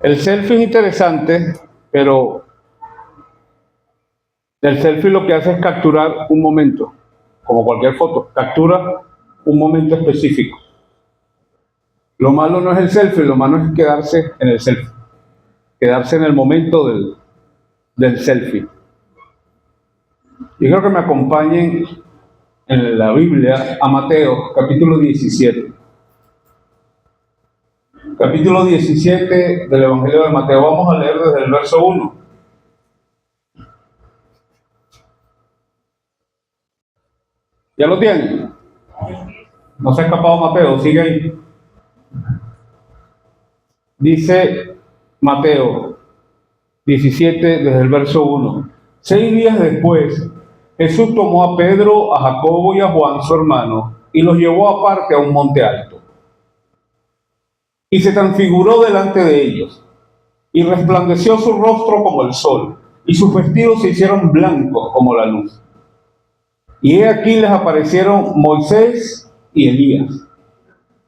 El selfie es interesante, pero el selfie lo que hace es capturar un momento, como cualquier foto, captura un momento específico. Lo malo no es el selfie, lo malo es quedarse en el selfie, quedarse en el momento del selfie. Yo creo que me acompañen en la Biblia a Mateo, capítulo 17. Capítulo 17 del Evangelio de Mateo. Vamos a leer desde el verso 1. ¿Ya lo tienen? No se ha escapado Mateo, sigue ahí. Dice Mateo 17 desde el verso 1. 6 días después, Jesús tomó a Pedro, a Jacobo y a Juan, su hermano, y los llevó aparte a un monte alto. Y se transfiguró delante de ellos, y resplandeció su rostro como el sol, y sus vestidos se hicieron blancos como la luz. Y he aquí les aparecieron Moisés y Elías,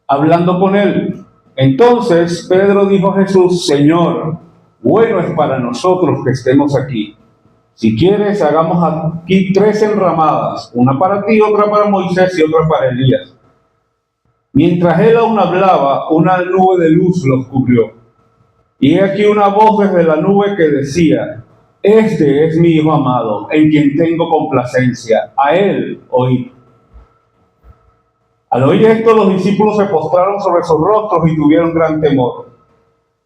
hablando con él. Entonces Pedro dijo a Jesús: Señor, bueno es para nosotros que estemos aquí. Si quieres, hagamos aquí 3 enramadas, una para ti, otra para Moisés y otra para Elías. Mientras él aún hablaba, una nube de luz los cubrió. Y he aquí una voz desde la nube que decía: Este es mi Hijo amado, en quien tengo complacencia, a él oíd. Al oír esto, los discípulos se postraron sobre sus rostros y tuvieron gran temor.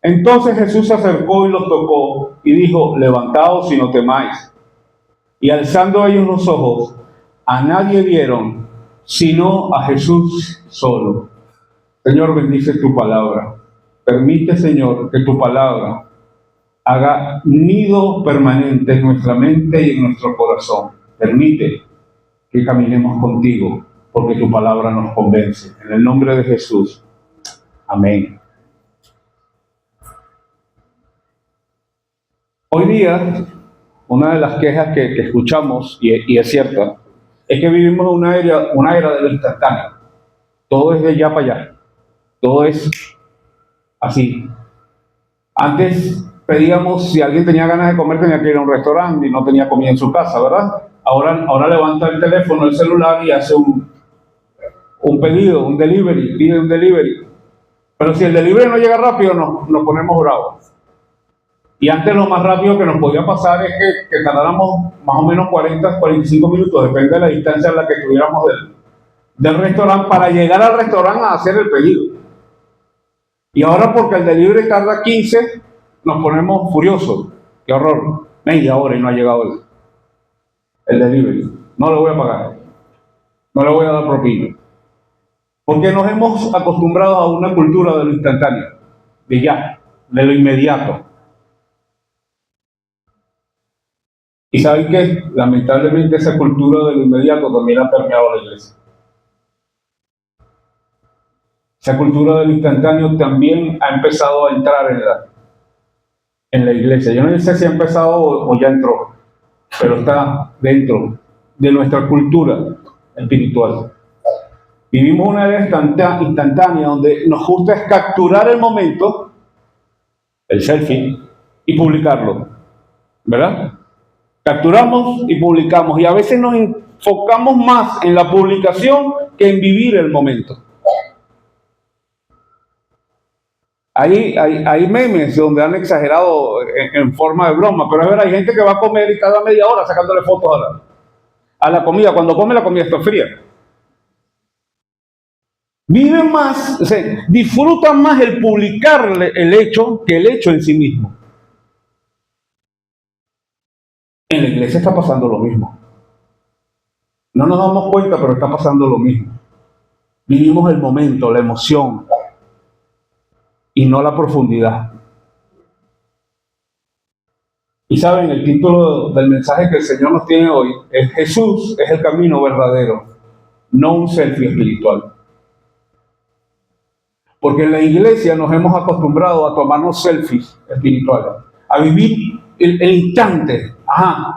Entonces Jesús se acercó y los tocó y dijo: Levantaos y no temáis. Y alzando ellos los ojos, a nadie vieron, sino a Jesús solo. Señor, bendice tu palabra. Permite, Señor, que tu palabra haga nido permanente en nuestra mente y en nuestro corazón. Permite que caminemos contigo, porque tu palabra nos convence. En el nombre de Jesús. Amén. Hoy día, una de las quejas que escuchamos, y es cierta, es que vivimos una era de lo instantáneo. Todo es de allá para allá. Todo es así. Antes pedíamos, si alguien tenía ganas de comer, tenía que ir a un restaurante y no tenía comida en su casa, ¿verdad? Ahora levanta el teléfono, el celular y hace un pedido, un delivery, pide un delivery. Pero si el delivery no llega rápido, nos ponemos bravos. Y antes lo más rápido que nos podía pasar es que tardáramos más o menos 40-45 minutos, depende de la distancia en la que estuviéramos del restaurante, para llegar al restaurante a hacer el pedido. Y ahora, porque el delivery tarda 15, nos ponemos furiosos. ¡Qué horror! Media hora y no ha llegado el delivery. No le voy a pagar. No le voy a dar propina. Porque nos hemos acostumbrado a una cultura de lo instantáneo, de ya, de lo inmediato. Y saben que, lamentablemente, esa cultura de lo inmediato también ha permeado la iglesia. Esa cultura de lo instantáneo también ha empezado a entrar en la iglesia. Yo no sé si ha empezado o ya entró, pero está dentro de nuestra cultura espiritual. Vivimos una era instantánea donde nos gusta es capturar el momento, el selfie, y publicarlo, ¿verdad? Capturamos y publicamos, y a veces nos enfocamos más en la publicación que en vivir el momento. Hay memes donde han exagerado en forma de broma, pero es verdad, hay gente que va a comer y cada media hora sacándole fotos a la comida. Cuando come, la comida está fría. Vive más, o sea, disfruta más el publicarle el hecho que el hecho en sí mismo. En la iglesia está pasando lo mismo. No nos damos cuenta, pero está pasando lo mismo. Vivimos el momento, la emoción, y no la profundidad. Y saben, el título del mensaje que el Señor nos tiene hoy es: Jesús es el camino verdadero, no un selfie espiritual. Porque en la iglesia nos hemos acostumbrado a tomarnos selfies espirituales, a vivir el instante.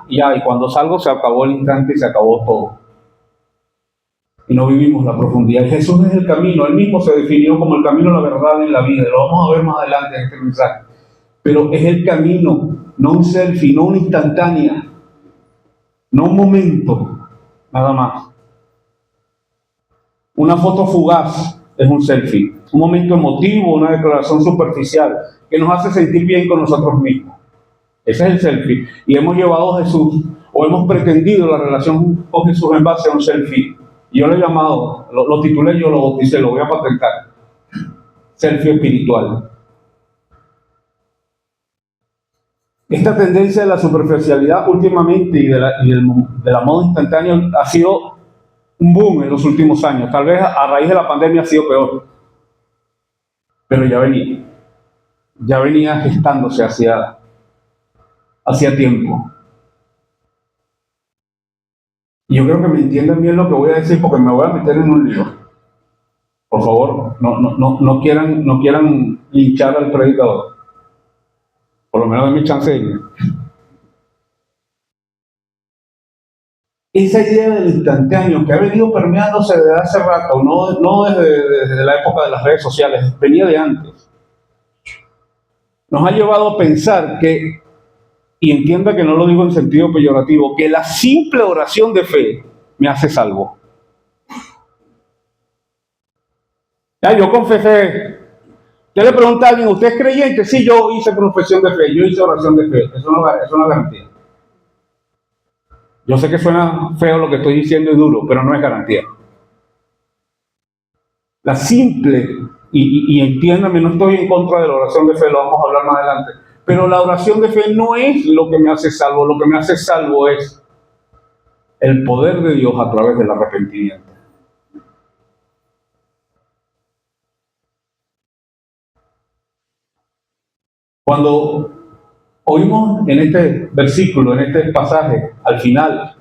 Y cuando salgo se acabó el instante y se acabó todo. Y no vivimos la profundidad. Y Jesús es el camino, él mismo se definió como el camino, la verdad y la vida. Lo vamos a ver más adelante en este mensaje. pero es el camino, no un selfie, no una instantánea, no un momento, nada más. Una foto fugaz es un selfie, un momento emotivo, una declaración superficial que nos hace sentir bien con nosotros mismos. Ese es el selfie. Y hemos llevado a Jesús, o hemos pretendido la relación con Jesús en base a un selfie. Y yo lo he llamado, lo titulé, yo lo bauticé, lo voy a patentar. Selfie espiritual. Esta tendencia de la superficialidad últimamente y de la moda instantánea ha sido un boom en los últimos años. Tal vez a raíz de la pandemia ha sido peor. Pero ya venía gestándose hacía tiempo. Y yo creo que me entiendan bien lo que voy a decir porque me voy a meter en un lío. Por favor, no quieran linchar al predicador. Por lo menos de mi chance de ir. Esa idea del instantáneo que ha venido permeándose desde hace rato, no desde la época de las redes sociales, venía de antes. Nos ha llevado a pensar que, y entienda que no lo digo en sentido peyorativo, que la simple oración de fe me hace salvo. Ya, yo confesé. Usted le pregunta a alguien, ¿usted es creyente? Sí, yo hice profesión de fe, yo hice oración de fe. Eso no es garantía. Yo sé que suena feo lo que estoy diciendo y duro, pero no es garantía. La simple, y entiéndame, no estoy en contra de la oración de fe, lo vamos a hablar más adelante, pero la oración de fe no es lo que me hace salvo, lo que me hace salvo es el poder de Dios a través del arrepentimiento. Cuando oímos en este versículo, en este pasaje, al final,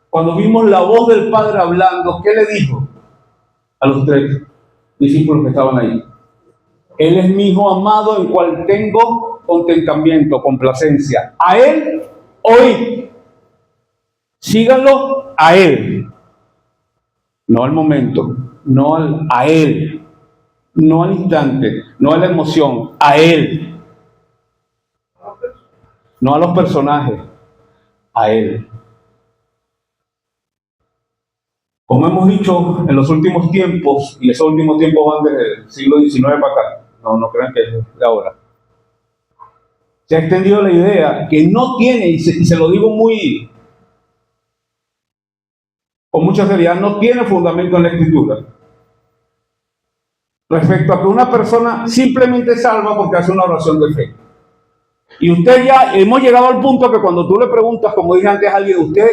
cuando vimos la voz del Padre hablando, ¿qué le dijo a los 3 discípulos que estaban ahí? Él es mi hijo amado en cual tengo contentamiento, complacencia. A Él oíd. Síganlo a Él. No al momento, no a Él. No al instante, no a la emoción, a Él. No a los personajes, a Él. Como hemos dicho en los últimos tiempos, y esos últimos tiempos van desde el siglo XIX para acá, no crean que es de ahora, se ha extendido la idea que no tiene, y se lo digo con mucha seriedad, no tiene fundamento en la Escritura. Respecto a que una persona simplemente salva porque hace una oración de fe. Y usted ya, hemos llegado al punto que cuando tú le preguntas, como dije antes a alguien, ¿usted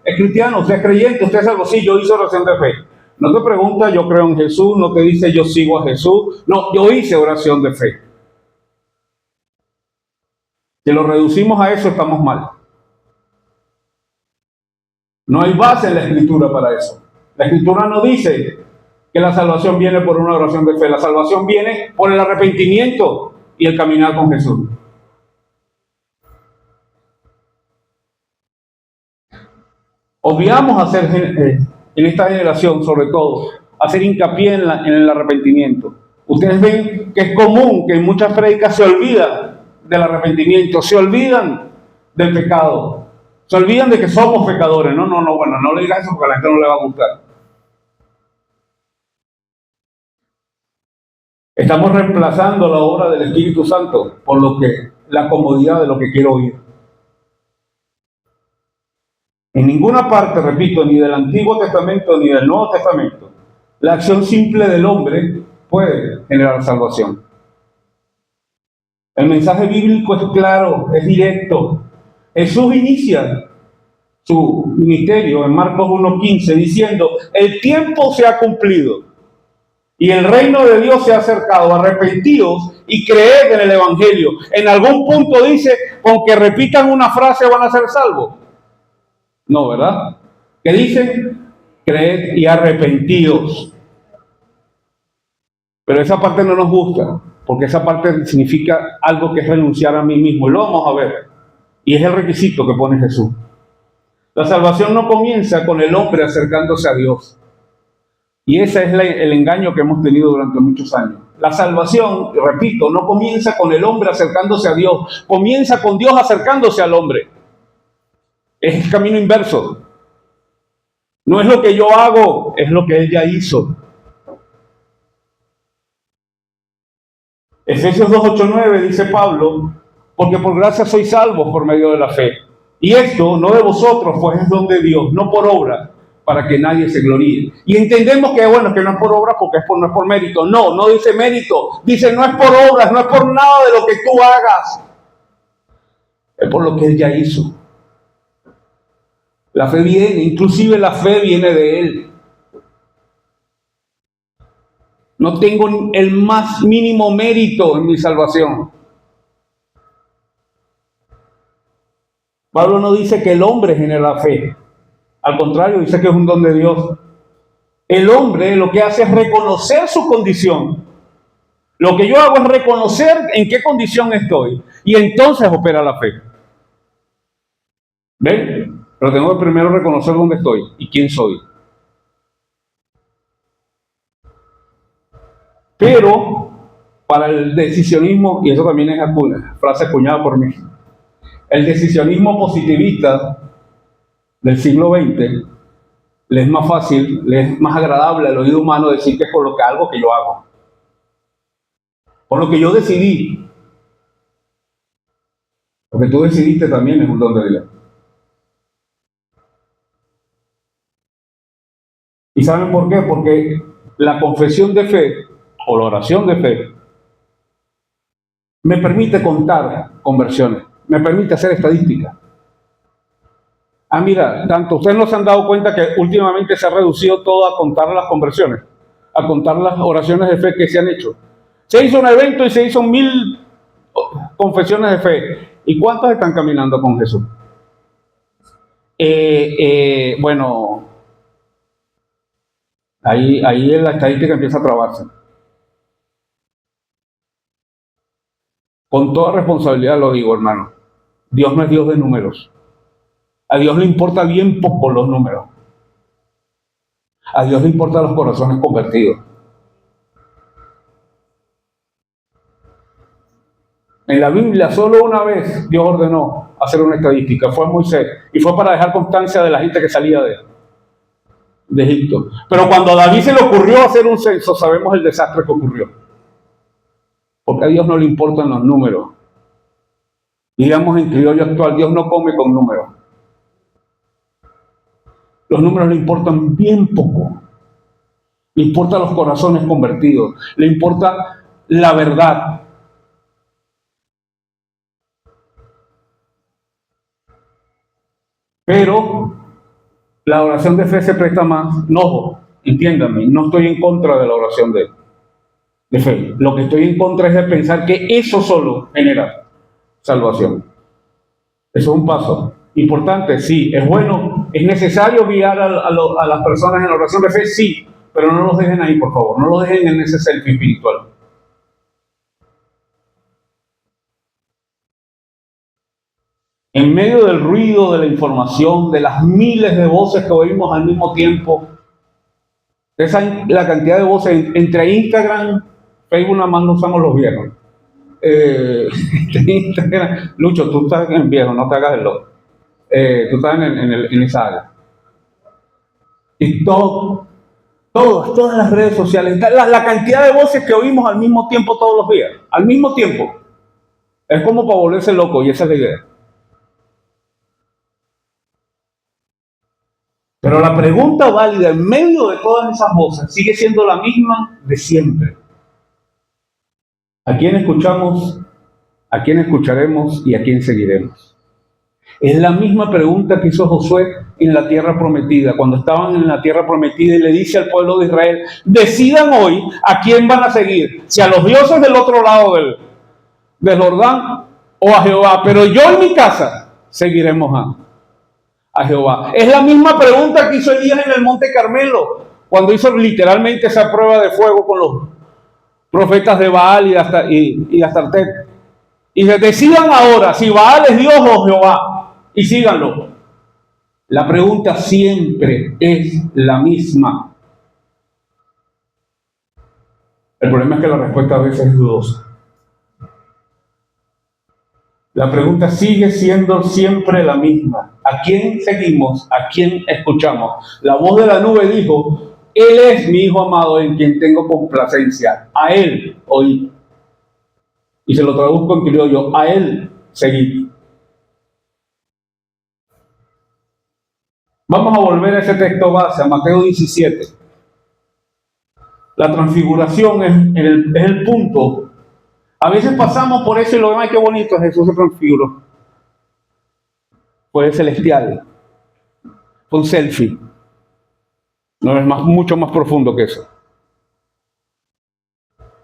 es cristiano? ¿Usted es creyente? ¿Usted es algo? Sí, yo hice oración de fe. No te pregunta, yo creo en Jesús, no te dice, yo sigo a Jesús. No, yo hice oración de fe. Si lo reducimos a eso, estamos mal. No hay base en la Escritura para eso. La Escritura no dice que la salvación viene por una oración de fe. La salvación viene por el arrepentimiento y el caminar con Jesús. Obviamos hacer en esta generación, sobre todo, hacer hincapié en el arrepentimiento. Ustedes ven que es común que en muchas prédicas se olvidan del arrepentimiento, se olvidan del pecado, se olvidan de que somos pecadores. Bueno, no le digas eso porque a la gente no le va a gustar. Estamos reemplazando la obra del Espíritu Santo por la comodidad de lo que quiero oír. En ninguna parte, repito, ni del Antiguo Testamento ni del Nuevo Testamento, la acción simple del hombre puede generar salvación. El mensaje bíblico es claro, es directo. Jesús inicia su ministerio en Marcos 1:15 diciendo, el tiempo se ha cumplido y el reino de Dios se ha acercado, arrepentíos y creed en el Evangelio. En algún punto dice, con que repitan una frase van a ser salvos. No, ¿verdad? ¿Qué dicen? Creed y arrepentíos. Pero esa parte no nos gusta, porque esa parte significa algo que es renunciar a mí mismo. Y lo vamos a ver. Y es el requisito que pone Jesús. La salvación no comienza con el hombre acercándose a Dios. Y ese es el engaño que hemos tenido durante muchos años. La salvación, repito, no comienza con el hombre acercándose a Dios, comienza con Dios acercándose al hombre. Es el camino inverso. No es lo que yo hago, es lo que Él ya hizo. Efesios 2:8-9 dice Pablo, porque por gracia sois salvos por medio de la fe. Y esto no de vosotros, pues es don de Dios, no por obra, para que nadie se gloríe. Y entendemos que, bueno, que no es por obra porque no es por mérito. No, no dice mérito. Dice no es por obras, no es por nada de lo que tú hagas. Es por lo que Él ya hizo. La fe viene, inclusive la fe viene de Él. No tengo el más mínimo mérito en mi salvación. Pablo no dice que el hombre genera la fe. Al contrario, dice que es un don de Dios. El hombre lo que hace es reconocer su condición. Lo que yo hago es reconocer en qué condición estoy. Y entonces opera la fe. ¿Ven? Pero tengo que primero reconocer dónde estoy y quién soy. Pero para el decisionismo, y eso también es una frase acuñada por mí, el decisionismo positivista del siglo XX le es más fácil, le es más agradable al oído humano decir que es por lo que algo que yo hago, por lo que yo decidí. Lo que tú decidiste también es un don de Dios. ¿Y saben por qué? Porque la confesión de fe o la oración de fe me permite contar conversiones, me permite hacer estadísticas. Ah, mira, tanto ustedes no se han dado cuenta que últimamente se ha reducido todo a contar las conversiones, a contar las oraciones de fe que se han hecho. Se hizo un evento y se hizo 1000 confesiones de fe. ¿Y cuántos están caminando con Jesús? Bueno, ahí la estadística empieza a trabarse. Con toda responsabilidad lo digo, hermano. Dios no es Dios de números. A Dios le importa bien poco los números. A Dios le importan los corazones convertidos. En la Biblia solo una vez Dios ordenó hacer una estadística, fue Moisés, y fue para dejar constancia de la gente que salía de Egipto. Pero cuando a David se le ocurrió hacer un censo, sabemos el desastre que ocurrió. Porque a Dios no le importan los números. Digamos en criollo actual, Dios no come con números. Los números le importan bien poco. Le importan los corazones convertidos. Le importa la verdad. Pero la oración de fe se presta más. No, entiéndanme, no estoy en contra de la oración de fe. Lo que estoy en contra es de pensar que eso solo genera salvación. Eso es un paso importante, sí, es bueno, es necesario guiar a las personas en la oración de fe, sí, pero no los dejen ahí, por favor, no los dejen en ese selfie espiritual. En medio del ruido, de la información, de las miles de voces que oímos al mismo tiempo, la cantidad de voces entre Instagram, Facebook nada más lo usamos los viejos. Instagram, Lucho, tú estás en viejo, no te hagas el loco. Tú estás en esa área. TikTok, todas las redes sociales, la cantidad de voces que oímos al mismo tiempo todos los días, al mismo tiempo. Es como para volverse loco y esa es la idea. Pero la pregunta válida en medio de todas esas voces sigue siendo la misma de siempre. ¿A quién escuchamos? ¿A quién escucharemos? ¿Y a quién seguiremos? Es la misma pregunta que hizo Josué en la tierra prometida, cuando estaban en la tierra prometida y le dice al pueblo de Israel, decidan hoy a quién van a seguir, si a los dioses del otro lado del Jordán o a Jehová, pero yo en mi casa seguiremos a Jehová. Es la misma pregunta que hizo Elías en el Monte Carmelo, cuando hizo literalmente esa prueba de fuego con los profetas de Baal y de Astartet. Y decidan ahora si Baal es Dios o Jehová, y síganlo. La pregunta siempre es la misma. El problema es que la respuesta a veces es dudosa. La pregunta sigue siendo siempre la misma. ¿A quién seguimos? ¿A quién escuchamos? La voz de la nube dijo: Él es mi Hijo amado en quien tengo complacencia. A Él oí. Y se lo traduzco en criollo: a Él seguí. Vamos a volver a ese texto base, a Mateo 17. La transfiguración es el punto. A veces pasamos por eso y lo vemos: qué bonito, Jesús se transfiguró. Fue celestial. Fue un selfie. No es mucho más profundo que eso.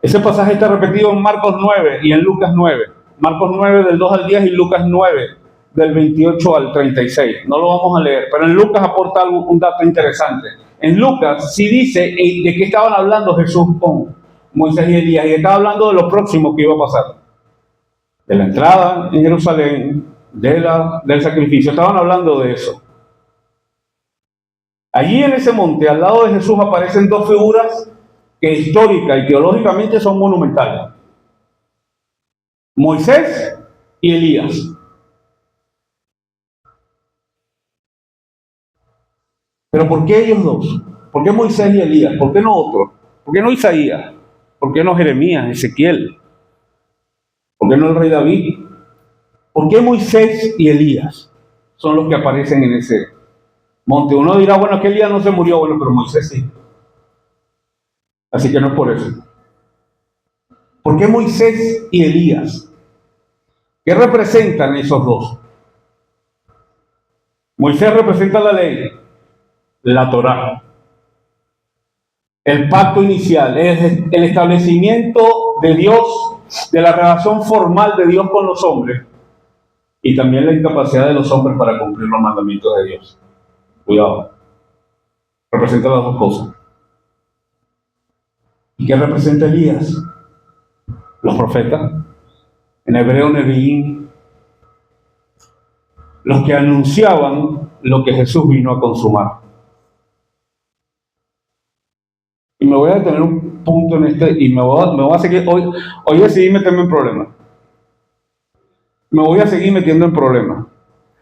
Ese pasaje está repetido en Marcos 9 y en Lucas 9. Marcos 9 del 2 al 10 y Lucas 9 del 28 al 36. No lo vamos a leer, pero en Lucas aporta un dato interesante. En Lucas sí dice de qué estaban hablando Jesús con Moisés y Elías, y estaba hablando de lo próximo que iba a pasar. De la entrada en Jerusalén, del sacrificio. Estaban hablando de eso. Allí en ese monte, al lado de Jesús, aparecen dos figuras que histórica y teológicamente son monumentales: Moisés y Elías. Pero ¿por qué ellos dos? ¿Por qué Moisés y Elías? ¿Por qué no otro? ¿Por qué no Isaías? ¿Por qué no Jeremías, Ezequiel? ¿Por qué no el rey David? ¿Por qué Moisés y Elías son los que aparecen en ese monte? Uno dirá: bueno, es que Elías no se murió. Bueno, pero Moisés sí. Así que no es por eso. ¿Por qué Moisés y Elías? ¿Qué representan esos dos? Moisés representa la ley, la Torá, el pacto inicial, el establecimiento de Dios, de la relación formal de Dios con los hombres, y también la incapacidad de los hombres para cumplir los mandamientos de Dios. Cuidado, representa las dos cosas. ¿Y qué representa Elías? Los profetas, en hebreo Neviín, los que anunciaban lo que Jesús vino a consumar. Y me voy a detener un punto en este, y me voy a seguir, hoy decidí meterme en problemas. Me voy a seguir metiendo en problemas.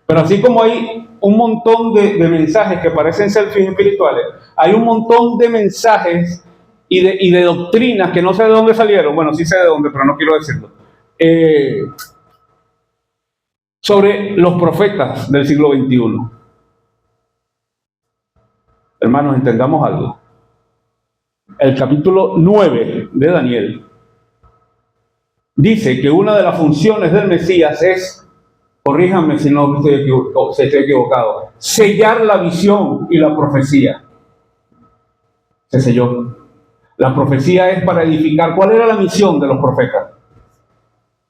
Pero así como hay un montón de mensajes que parecen selfies espirituales, hay un montón de mensajes y de doctrinas que no sé de dónde salieron. Bueno, sí sé de dónde, pero no quiero decirlo. Sobre los profetas del siglo XXI. Hermanos, entendamos algo. El capítulo 9 de Daniel dice que una de las funciones del Mesías es, corríjanme si no estoy equivocado, sellar la visión y la profecía. Se selló. La profecía es para edificar. ¿Cuál era la misión de los profetas?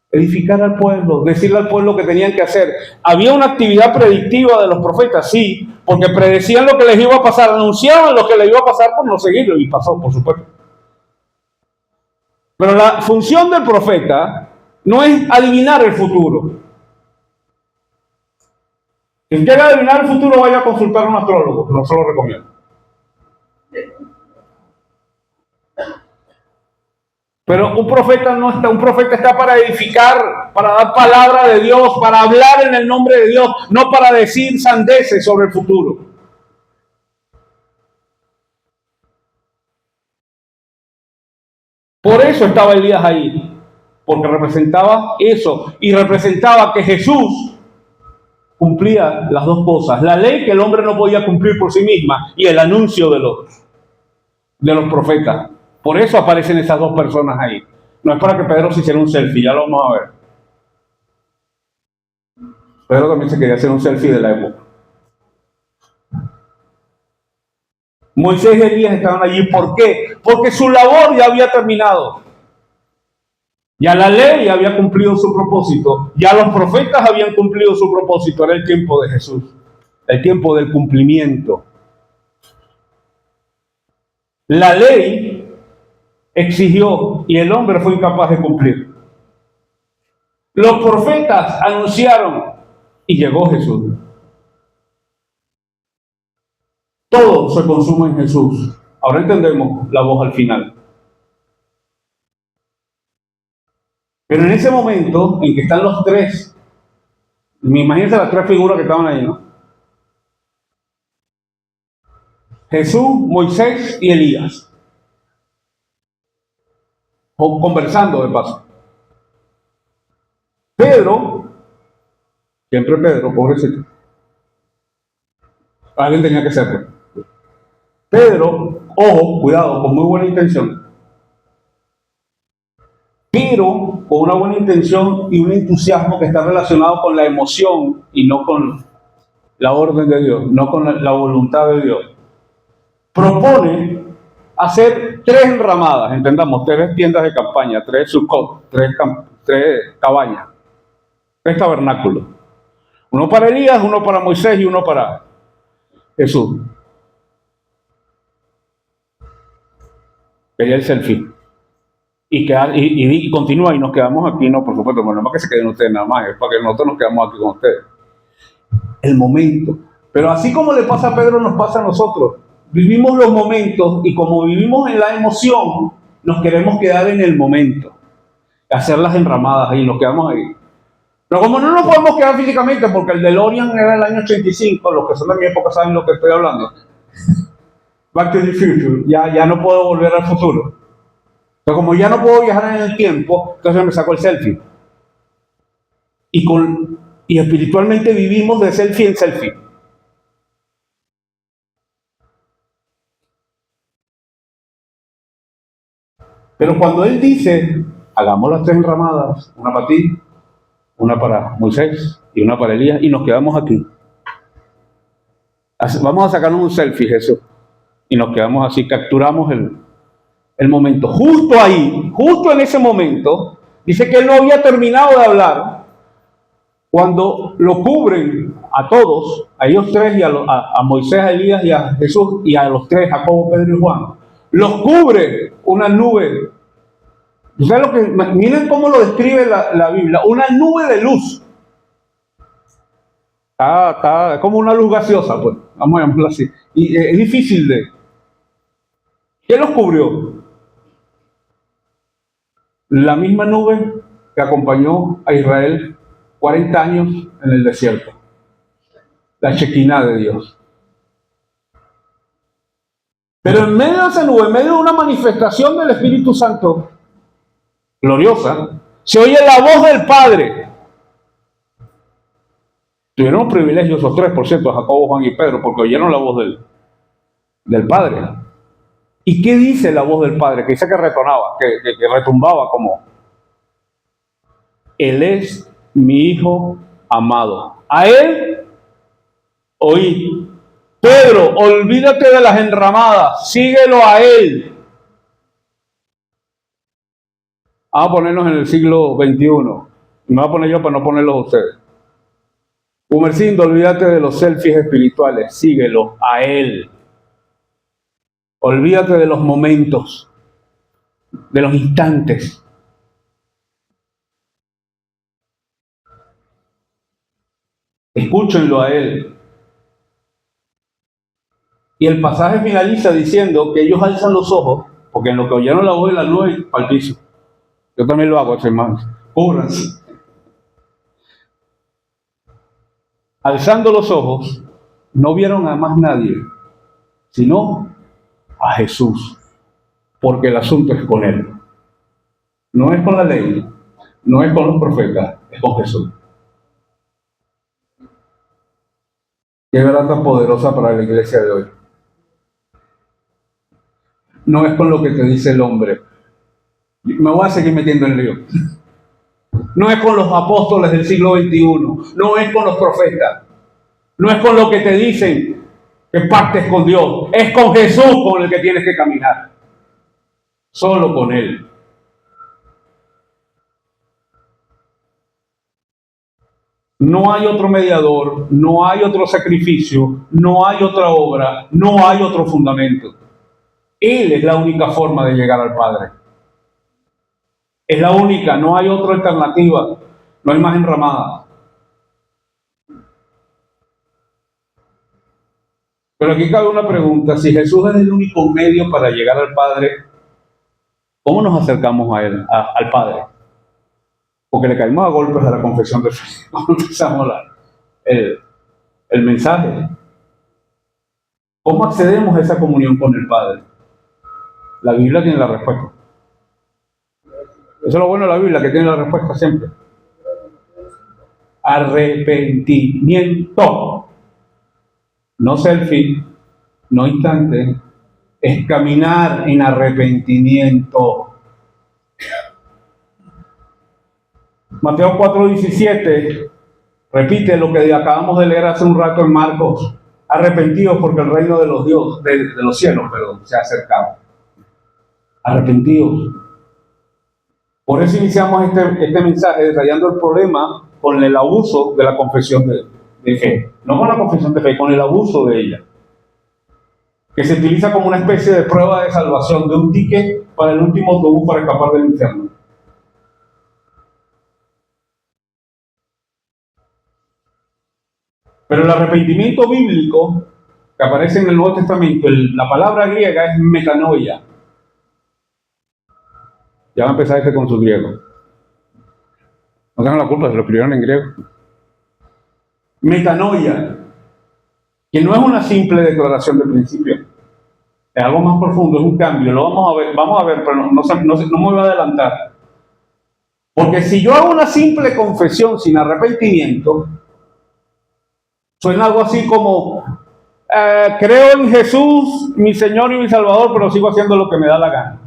Edificar al pueblo, decirle al pueblo que tenían que hacer. ¿Había una actividad predictiva de los profetas? Sí, porque predecían lo que les iba a pasar, anunciaban lo que les iba a pasar por no seguirlo, y pasó, por supuesto. Pero la función del profeta no es adivinar el futuro. Si quiere adivinar el futuro, vaya a consultar a un astrólogo, no se lo recomiendo. Pero un profeta no está, un profeta está para edificar, para dar palabra de Dios, para hablar en el nombre de Dios, no para decir sandeces sobre el futuro. Por eso estaba Elías ahí, porque representaba eso, y representaba que Jesús cumplía las dos cosas: la ley que el hombre no podía cumplir por sí misma, y el anuncio de los profetas. Por eso aparecen esas dos personas ahí. No es para que Pedro se hiciera un selfie, ya lo vamos a ver. Pedro también se quería hacer un selfie de la época. Moisés y Elías estaban allí. ¿Por qué? Porque su labor ya había terminado. Ya la ley había cumplido su propósito. Ya los profetas habían cumplido su propósito. Era el tiempo de Jesús. El tiempo del cumplimiento. La ley exigió y el hombre fue incapaz de cumplir. Los profetas anunciaron y llegó Jesús. Todo se consume en Jesús. Ahora entendemos la voz al final. Pero en ese momento en que están los tres, me imagínense las tres figuras que estaban ahí, ¿no? Jesús, Moisés y Elías, conversando de paso. Pedro, siempre Pedro, pobrecito, alguien tenía que ser. Pedro, ojo, cuidado, con muy buena intención, pero con una buena intención y un entusiasmo que está relacionado con la emoción y no con la orden de Dios, no con la voluntad de Dios. Propone hacer tres enramadas, entendamos, tres tiendas de campaña, tres sukkot, tres cabañas, tres tabernáculos. Uno para Elías, uno para Moisés y uno para Jesús. Quería el selfie. Y continúa y nos quedamos aquí, no, por supuesto, no es más que se queden ustedes nada más, es para que nosotros nos quedamos aquí con ustedes. El momento. Pero así como le pasa a Pedro, nos pasa a nosotros. Vivimos los momentos y como vivimos en la emoción, nos queremos quedar en el momento. Hacer las enramadas ahí, nos quedamos ahí. Pero como no nos podemos quedar físicamente, porque el DeLorean era el año 85, los que son de mi época saben lo que estoy hablando. Back to the Future, ya no puedo volver al futuro. Pero como ya no puedo viajar en el tiempo, entonces me saco el selfie. Y espiritualmente vivimos de selfie en selfie. Pero cuando él dice, hagamos las tres enramadas, una para ti, una para Moisés y una para Elías, y nos quedamos aquí. Vamos a sacarnos un selfie, Jesús. Y nos quedamos así, capturamos el momento. Justo ahí, justo en ese momento, dice que él no había terminado de hablar cuando lo cubren a todos, a ellos tres, y a Moisés, a Elías y a Jesús, y a los tres, Jacobo, Pedro y Juan. Los cubre una nube. ¿Ustedes miren cómo lo describe la Biblia? Una nube de luz. Está como una luz gaseosa, pues, vamos a llamarlo así. Y es difícil de... ¿Qué los cubrió? La misma nube que acompañó a Israel 40 años en el desierto. La Shekinah de Dios. Pero en medio de esa nube, en medio de una manifestación del Espíritu Santo gloriosa, se oye la voz del Padre. Tuvieron un privilegio esos tres, por cierto, Jacobo, Juan y Pedro, porque oyeron la voz del Padre. ¿Y qué dice la voz del Padre? Que dice que retonaba, que retumbaba como: Él es mi Hijo amado. A Él oí. Pedro, olvídate de las enramadas, síguelo a Él. Vamos a ponernos en el siglo XXI. Me voy a poner yo para no ponerlos a ustedes. Humercindo, olvídate de los selfies espirituales, síguelo a Él. Olvídate de los momentos, de los instantes. Escúchenlo a Él. Y el pasaje finaliza diciendo que ellos alzan los ojos, porque en lo que oyeron la voz de la nube, para el piso. Yo también lo hago, hermanos. Cúbranse. Alzando los ojos, no vieron a más nadie, sino a Jesús, porque el asunto es con Él. No es con la ley, no es con los profetas, es con Jesús. Qué verdad tan poderosa para la iglesia de hoy. No es con lo que te dice el hombre. Me voy a seguir metiendo en el lío. No es con los apóstoles del siglo XXI, no es con los profetas, no es con lo que te dicen que partes con Dios, es con Jesús con el que tienes que caminar. Solo con Él. No hay otro mediador, no hay otro sacrificio, no hay otra obra, no hay otro fundamento. Él es la única forma de llegar al Padre. Es la única, no hay otra alternativa, no hay más enramadas. Pero aquí cabe una pregunta: si Jesús es el único medio para llegar al Padre, ¿cómo nos acercamos a Él, al Padre? porque le caímos a golpes a la confesión de fe cuando empezamos el mensaje. ¿Cómo accedemos a esa comunión con el Padre? La Biblia tiene la respuesta. Eso es lo bueno de la Biblia, que tiene la respuesta siempre. Arrepentimiento. No selfie, no instante, es caminar en arrepentimiento. Mateo 4:17 repite lo que acabamos de leer hace un rato en Marcos. Arrepentidos porque el reino de los cielos, se ha acercado. Arrepentidos. Por eso iniciamos este mensaje detallando el problema con el abuso de la confesión de fe. No con la confesión de fe, con el abuso de ella. Que se utiliza como una especie de prueba de salvación, de un ticket para el último autobús para escapar del infierno. Pero el arrepentimiento bíblico que aparece en el Nuevo Testamento, la palabra griega es metanoia. Ya va a empezar con su griego. No tengan la culpa, se lo escribieron en griego. Metanoia, que no es una simple declaración de principio, es algo más profundo, es un cambio. Lo vamos a ver, pero no me voy a adelantar. Porque si yo hago una simple confesión sin arrepentimiento, suena algo así como, creo en Jesús, mi Señor y mi Salvador, pero sigo haciendo lo que me da la gana.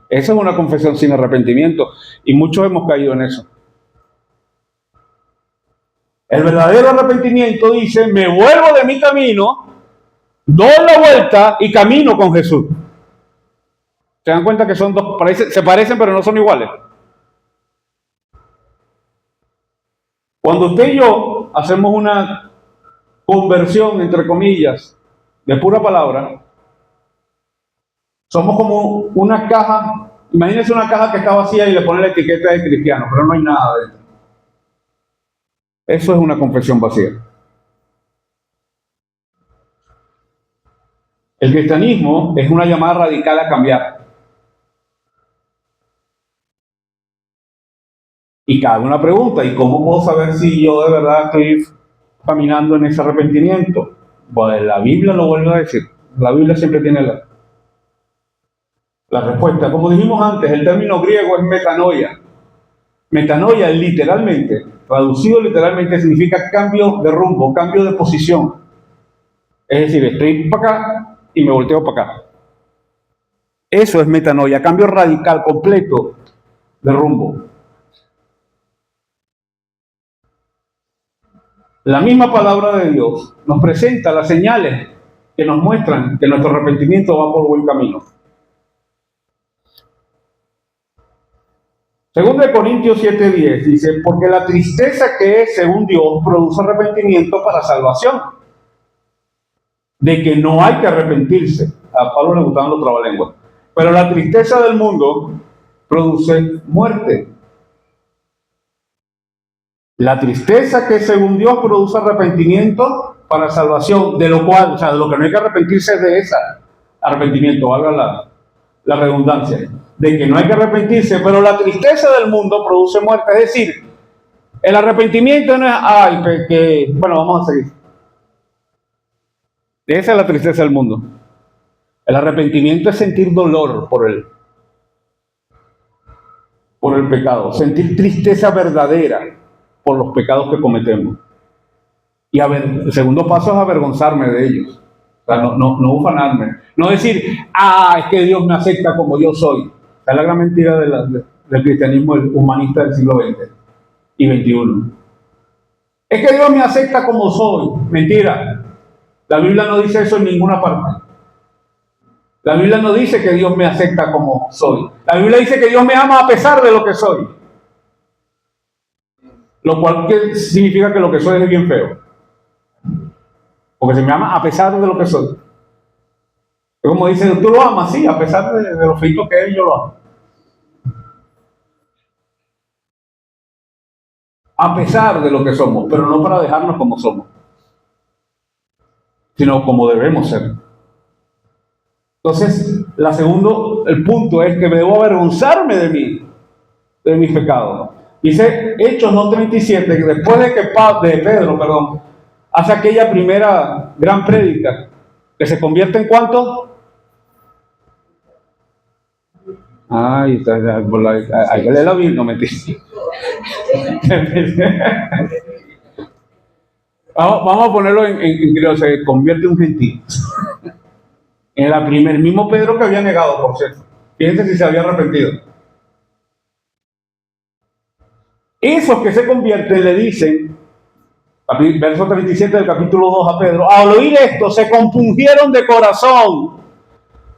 Esa es una confesión sin arrepentimiento, y muchos hemos caído en eso. El verdadero arrepentimiento dice, me vuelvo de mi camino, doy la vuelta y camino con Jesús. ¿Se dan cuenta que son dos? Se parecen pero no son iguales? Cuando usted y yo hacemos una conversión, entre comillas, de pura palabra, somos como una caja. Imagínense una caja que está vacía y le pone la etiqueta de cristiano, pero no hay nada dentro. Eso es una confesión vacía. El cristianismo es una llamada radical a cambiar. Y cabe una pregunta, ¿y cómo puedo saber si yo de verdad estoy caminando en ese arrepentimiento? Pues la Biblia lo vuelve a decir. La Biblia siempre tiene la respuesta. Como dijimos antes, el término griego es metanoia. Metanoia literalmente, traducido literalmente, significa cambio de rumbo, cambio de posición. Es decir, estoy para acá y me volteo para acá. Eso es metanoia, cambio radical, completo de rumbo. La misma palabra de Dios nos presenta las señales que nos muestran que nuestro arrepentimiento va por buen camino. Según de Corintios 7:10 dice, porque la tristeza que es según Dios produce arrepentimiento para salvación. De que no hay que arrepentirse. A Pablo le gustaban los trabalenguas. Pero la tristeza del mundo produce muerte. La tristeza que según Dios produce arrepentimiento para salvación, de lo cual, de lo que no hay que arrepentirse es de esa arrepentimiento, valga la redundancia, de que no hay que arrepentirse, pero la tristeza del mundo produce muerte. Es decir, el arrepentimiento no es, bueno, vamos a seguir. Esa es la tristeza del mundo. El arrepentimiento es sentir dolor por el pecado, sentir tristeza verdadera por los pecados que cometemos. Y el segundo paso es avergonzarme de ellos. O sea, no ufanarme. No decir, es que Dios me acepta como yo soy. Esa es la gran mentira del cristianismo humanista del siglo XX y XXI. Es que Dios me acepta como soy. Mentira. La Biblia no dice eso en ninguna parte. La Biblia no dice que Dios me acepta como soy. La Biblia dice que Dios me ama a pesar de lo que soy. Lo cual significa que lo que soy es bien feo. Porque se me ama a pesar de lo que soy. Es como dice, tú lo amas, sí, a pesar de lo feito que es, yo lo amo. A pesar de lo que somos, pero no para dejarnos como somos, sino como debemos ser. Entonces, el punto es que debo avergonzarme de mis pecados. Dice Hechos 2:37, que después de que Pedro, hace aquella primera gran prédica, que se convierte en ¿cuánto? Ay, hay que leer la Biblia, no mentira. Vamos a ponerlo en que se convierte en un gentil. En el mismo Pedro que había negado, por cierto. Fíjense si se había arrepentido. Esos que se convierten le dicen, verso 37 del capítulo 2 a Pedro, al oír esto se compungieron de corazón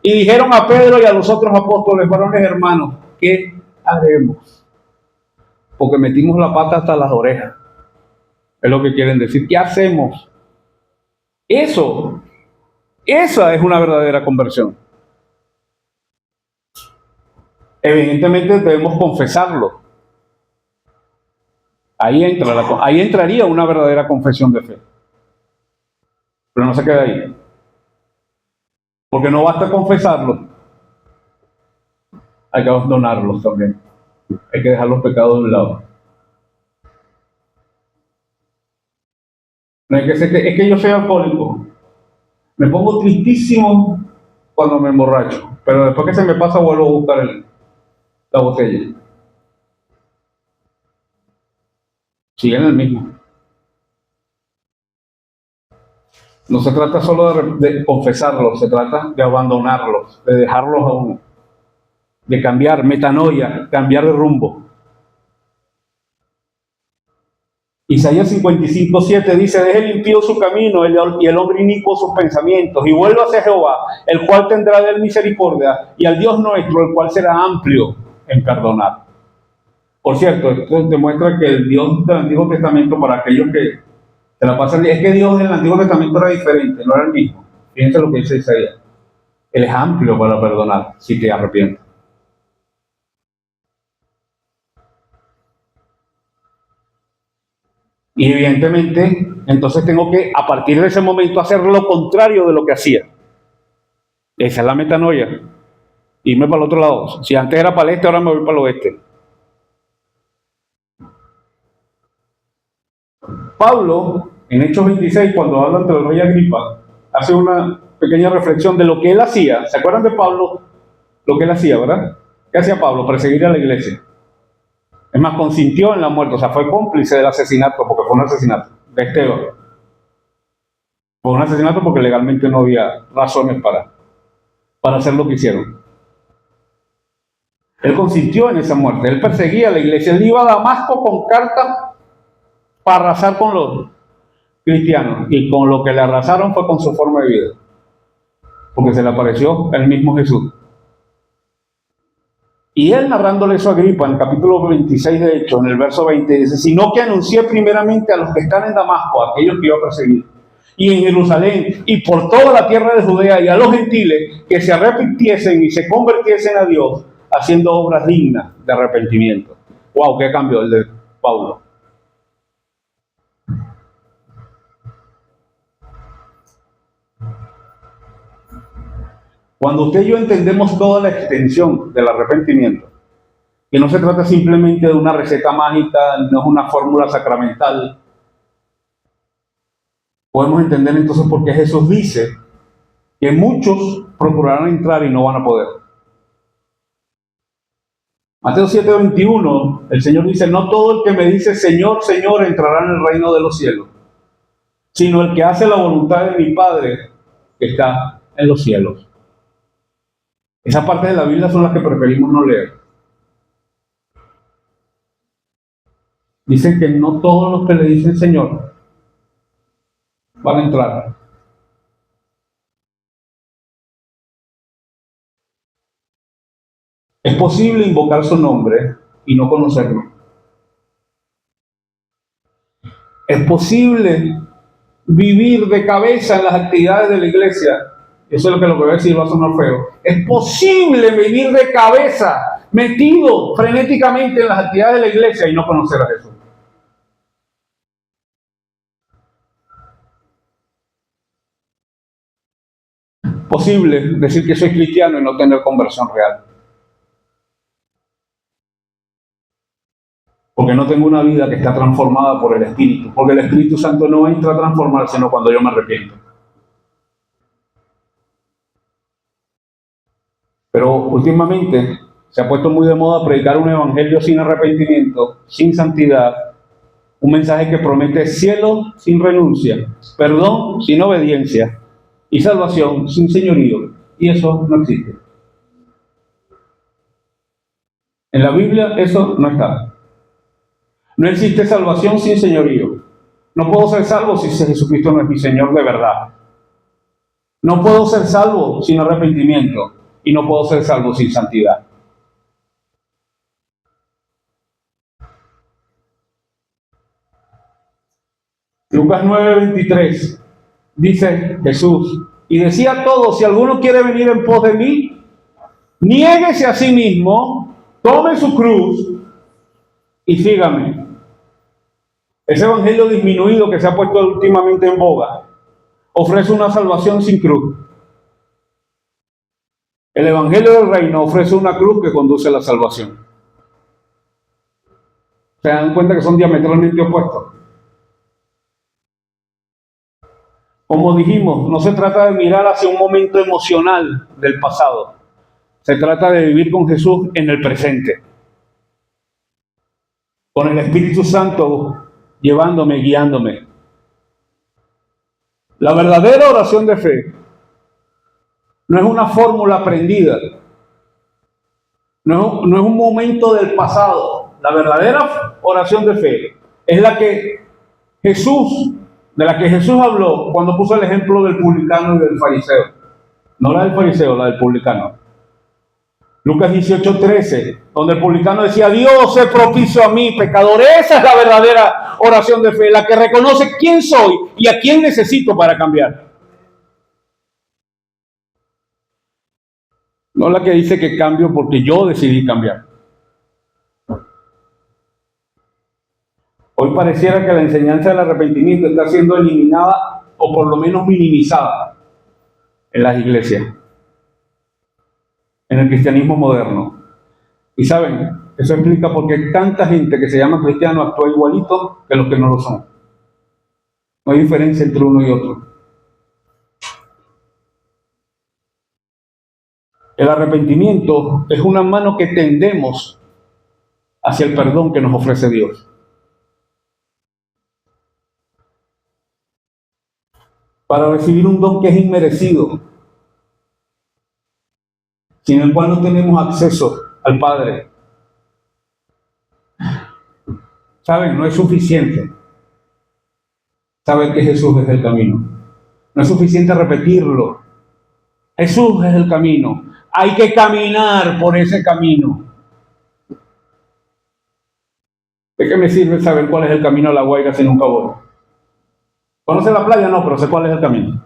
y dijeron a Pedro y a los otros apóstoles, varones hermanos, ¿qué haremos? Porque metimos la pata hasta las orejas. Es lo que quieren decir. ¿Qué hacemos? Esa es una verdadera conversión. Evidentemente debemos confesarlo. Ahí entraría una verdadera confesión de fe. Pero no se queda ahí. Porque no basta confesarlo. Hay que abandonarlos también. Hay que dejar los pecados de un lado. No hay que ser es que yo soy alcohólico. Me pongo tristísimo cuando me emborracho. Pero después que se me pasa vuelvo a buscar la botella. Sigue en el mismo. No se trata solo de confesarlos, se trata de abandonarlos, de dejarlos a uno, de cambiar, metanoia, cambiar de rumbo. Isaías 55:7 dice, deje el impío su camino y el hombre inicuo sus pensamientos, y vuelva hacia Jehová, el cual tendrá de él misericordia, y al Dios nuestro, el cual será amplio en perdonar. Por cierto, esto demuestra que el Dios del Antiguo Testamento, para aquellos que se la pasan, es que Dios del Antiguo Testamento era diferente, no era el mismo. Fíjense lo que dice Isaías. Él es amplio para perdonar, si te arrepientes. Y evidentemente, entonces tengo que, a partir de ese momento, hacer lo contrario de lo que hacía. Esa es la metanoia. Irme para el otro lado. Si antes era para el este, ahora me voy para el oeste. Pablo, en Hechos 26, cuando habla ante el rey Agripa, hace una pequeña reflexión de lo que él hacía. ¿Se acuerdan de Pablo? Lo que él hacía, ¿verdad? ¿Qué hacía Pablo? Perseguir a la iglesia. Es más, consintió en la muerte, o sea, fue cómplice del asesinato, porque fue un asesinato de Esteban. Fue un asesinato porque legalmente no había razones para hacer lo que hicieron. Él consintió en esa muerte, él perseguía a la iglesia, él iba a Damasco con cartas para arrasar con los cristianos, y con lo que le arrasaron fue con su forma de vida, porque se le apareció el mismo Jesús. Y él, narrándole eso a Agripa en el capítulo 26 de Hechos, en el verso 20, dice, sino que anuncié primeramente a los que están en Damasco, a aquellos que iba a perseguir, y en Jerusalén, y por toda la tierra de Judea, y a los gentiles, que se arrepintiesen y se convirtiesen a Dios, haciendo obras dignas de arrepentimiento. ¡Wow! ¡Qué cambio el de Pablo! Cuando usted y yo entendemos toda la extensión del arrepentimiento, que no se trata simplemente de una receta mágica, no es una fórmula sacramental, podemos entender entonces por qué Jesús dice que muchos procurarán entrar y no van a poder. Mateo 7:21, el Señor dice, no todo el que me dice Señor, Señor entrará en el reino de los cielos, sino el que hace la voluntad de mi Padre que está en los cielos. Esa parte de la Biblia son las que preferimos no leer. Dicen que no todos los que le dicen Señor van a entrar. Es posible invocar su nombre y no conocerlo. Es posible vivir de cabeza en las actividades de la iglesia. Eso es lo que voy a decir, va a sonar feo. Es posible vivir de cabeza, metido frenéticamente en las actividades de la iglesia y no conocer a Jesús. posible decir que soy cristiano y no tener conversión real. Porque no tengo una vida que está transformada por el Espíritu. Porque el Espíritu Santo no entra a transformar, sino cuando yo me arrepiento. Pero últimamente se ha puesto muy de moda predicar un evangelio sin arrepentimiento, sin santidad, un mensaje que promete cielo sin renuncia, perdón sin obediencia y salvación sin señorío. Y eso no existe. En la Biblia eso no está. No existe salvación sin señorío. No puedo ser salvo si Jesucristo no es mi Señor de verdad. No puedo ser salvo sin arrepentimiento y no puedo ser salvo sin santidad. Lucas 9:23 dice Jesús, y decía a todos, si alguno quiere venir en pos de mí, niéguese a sí mismo, tome su cruz y sígame. Ese evangelio disminuido que se ha puesto últimamente en boga ofrece una salvación sin cruz. El evangelio del reino ofrece una cruz que conduce a la salvación. ¿Se dan cuenta que son diametralmente opuestos? Como dijimos, no se trata de mirar hacia un momento emocional del pasado. Se trata de vivir con Jesús en el presente. Con el Espíritu Santo llevándome, guiándome. La verdadera oración de fe no es una fórmula aprendida. No es un momento del pasado. La verdadera oración de fe es la que de la que Jesús habló cuando puso el ejemplo del publicano y del fariseo. No la del fariseo, la del publicano. Lucas 18:13, donde el publicano decía, Dios es propicio a mí, pecador. Esa es la verdadera oración de fe, la que reconoce quién soy y a quién necesito para cambiar. No la que dice que cambio porque yo decidí cambiar. Hoy pareciera que la enseñanza del arrepentimiento está siendo eliminada o por lo menos minimizada en las iglesias, en el cristianismo moderno. Y saben, eso explica por qué tanta gente que se llama cristiano actúa igualito que los que no lo son. No hay diferencia entre uno y otro. El arrepentimiento es una mano que tendemos hacia el perdón que nos ofrece Dios. Para recibir un don que es inmerecido, sin el cual no tenemos acceso al Padre. ¿Saben? No es suficiente saber que Jesús es el camino. No es suficiente repetirlo. Jesús es el camino. Hay que caminar por ese camino. ¿De qué me sirve saber cuál es el camino a La Guaira si nunca voy? ¿Conoce la playa? No, pero sé cuál es el camino.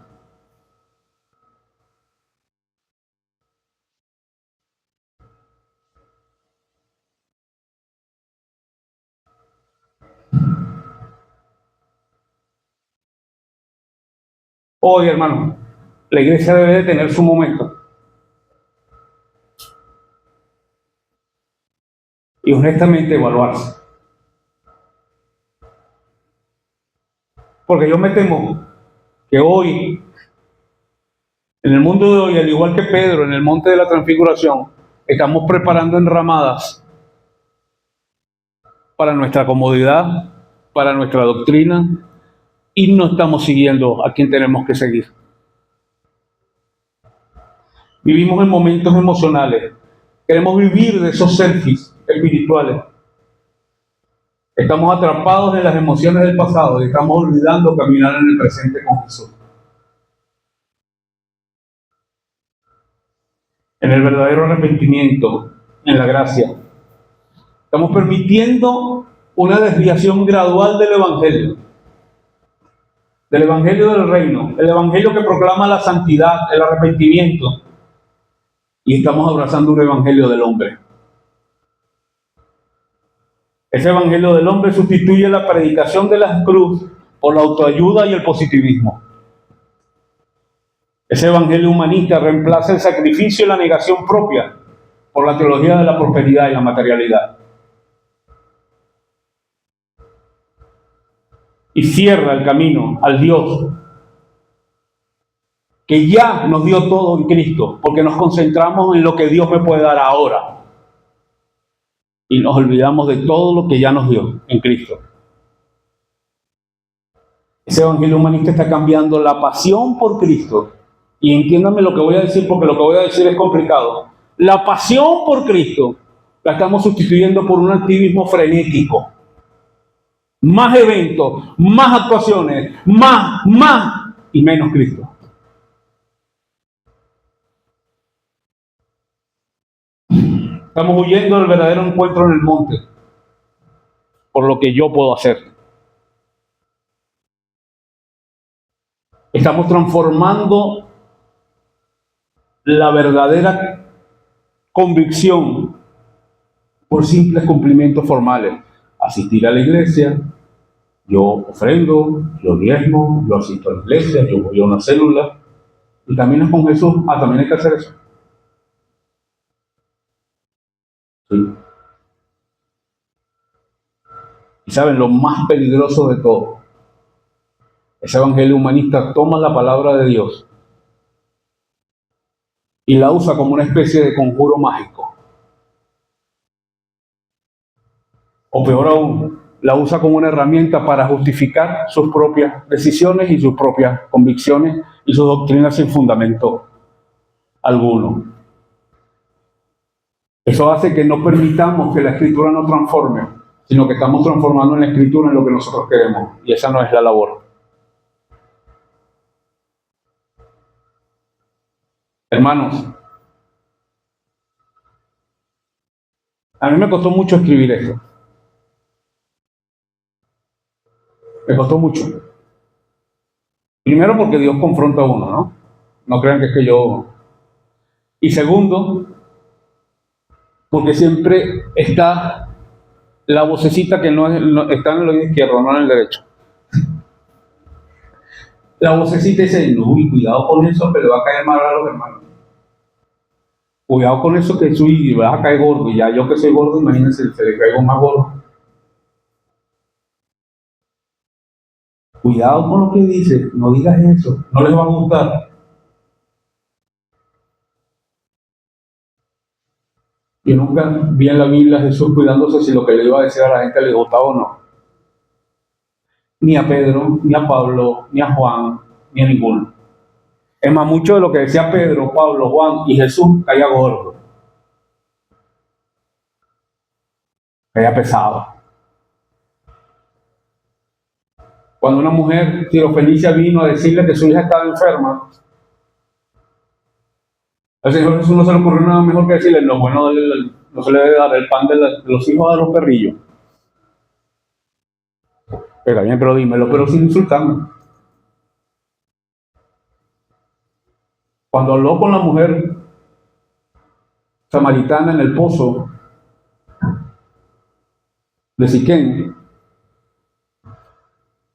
Hoy, hermano, la iglesia debe de tener su momento. Y honestamente evaluarse. Porque yo me temo que hoy, en el mundo de hoy, al igual que Pedro en el monte de la transfiguración, estamos preparando enramadas para nuestra comodidad, para nuestra doctrina, y no estamos siguiendo a quien tenemos que seguir. Vivimos en momentos emocionales. Queremos vivir de esos selfies espirituales. Estamos atrapados en las emociones del pasado y estamos olvidando caminar en el presente con Jesús. En el verdadero arrepentimiento, en la gracia, estamos permitiendo una desviación gradual del Evangelio del reino, el Evangelio que proclama la santidad, el arrepentimiento, y estamos abrazando un Evangelio del hombre. Ese Evangelio del hombre sustituye la predicación de la cruz por la autoayuda y el positivismo. Ese evangelio humanista reemplaza el sacrificio y la negación propia por la teología de la prosperidad y la materialidad. Y cierra el camino al Dios que ya nos dio todo en Cristo, porque nos concentramos en lo que Dios me puede dar ahora. Y nos olvidamos de todo lo que ya nos dio en Cristo. Ese evangelio humanista está cambiando la pasión por Cristo. Y entiéndame lo que voy a decir, porque lo que voy a decir es complicado. La pasión por Cristo la estamos sustituyendo por un activismo frenético. Más eventos, más actuaciones, más y menos Cristo. Estamos huyendo del verdadero encuentro en el monte, por lo que yo puedo hacer. Estamos transformando la verdadera convicción por simples cumplimientos formales. Asistir a la iglesia, yo ofrendo, yo diezmo, yo asisto a la iglesia, yo voy a una célula y caminas con Jesús. También hay que hacer eso. ¿Sí? Y saben, lo más peligroso de todo, ese evangelio humanista toma la palabra de Dios y la usa como una especie de conjuro mágico. O peor aún, la usa como una herramienta para justificar sus propias decisiones y sus propias convicciones y sus doctrinas sin fundamento alguno. Eso hace que no permitamos que la Escritura nos transforme, sino que estamos transformando en la Escritura en lo que nosotros queremos, y esa no es la labor. Hermanos, a mí me costó mucho escribir esto. Me costó mucho. Primero porque Dios confronta a uno, ¿no? No crean que es que yo... Y segundo, porque siempre está la vocecita que no está en el oído izquierdo, no en el derecho. La vocecita dice, no, y cuidado con eso, que le va a caer mal a los hermanos. Cuidado con eso que soy, vas a caer gordo, y ya yo que soy gordo, imagínense, se le caigo más gordo. Cuidado con lo que dice, no digas eso, no les va a gustar. Yo nunca vi en la Biblia a Jesús cuidándose si lo que le iba a decir a la gente le gustaba o no. Ni a Pedro, ni a Pablo, ni a Juan, ni a ninguno. Es más, mucho de lo que decía Pedro, Pablo, Juan y Jesús caía gordo. Caía pesado. Cuando una mujer, Tirofenicia, vino a decirle que su hija estaba enferma, al Señor Jesús no se le ocurrió nada mejor que decirle, lo bueno no se le debe dar el pan de los hijos de los perrillos. Pero bien, pero dímelo, pero sin insultarme. Cuando habló con la mujer samaritana en el pozo de Siquén,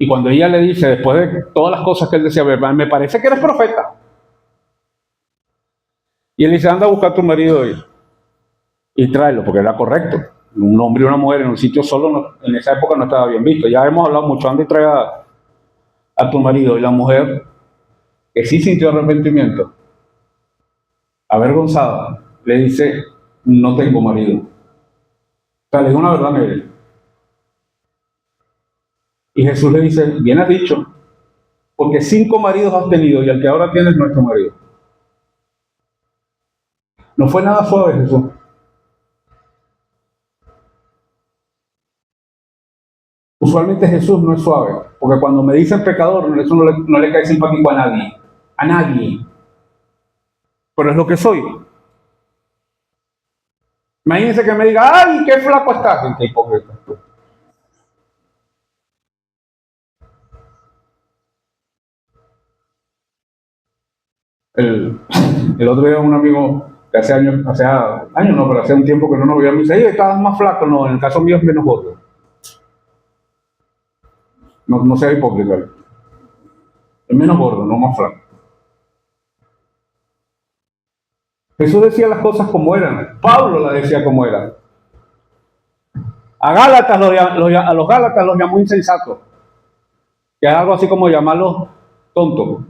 y cuando ella le dice, después de todas las cosas que él decía, me parece que eres profeta. Y él dice, anda a buscar a tu marido y tráelo, porque era correcto. Un hombre y una mujer en un sitio solo en esa época no estaba bien visto. Ya hemos hablado mucho, anda y trae a tu marido. Y la mujer, que sí sintió arrepentimiento, avergonzada, le dice, no tengo marido. O sea, le dijo una verdad a él. Y Jesús le dice, bien has dicho, porque 5 maridos has tenido y el que ahora tienes no es tu marido. No fue nada suave Jesús. Usualmente Jesús no es suave, porque cuando me dicen pecador, eso no le cae simpático a nadie. A nadie. Pero es lo que soy. Imagínense que me diga, ¡ay, qué flaco estás! ¡Qué hipócrita! El otro día un amigo que hace años no, pero hace un tiempo que no nos veía, me dice, estabas más flaco. No, en el caso mío es menos gordo. No sea hipócrita. Es menos gordo, no más flaco. Jesús decía las cosas como eran. Pablo las decía como eran. A Gálatas, a los Gálatas los llamó insensatos, que es algo así como llamarlos tontos.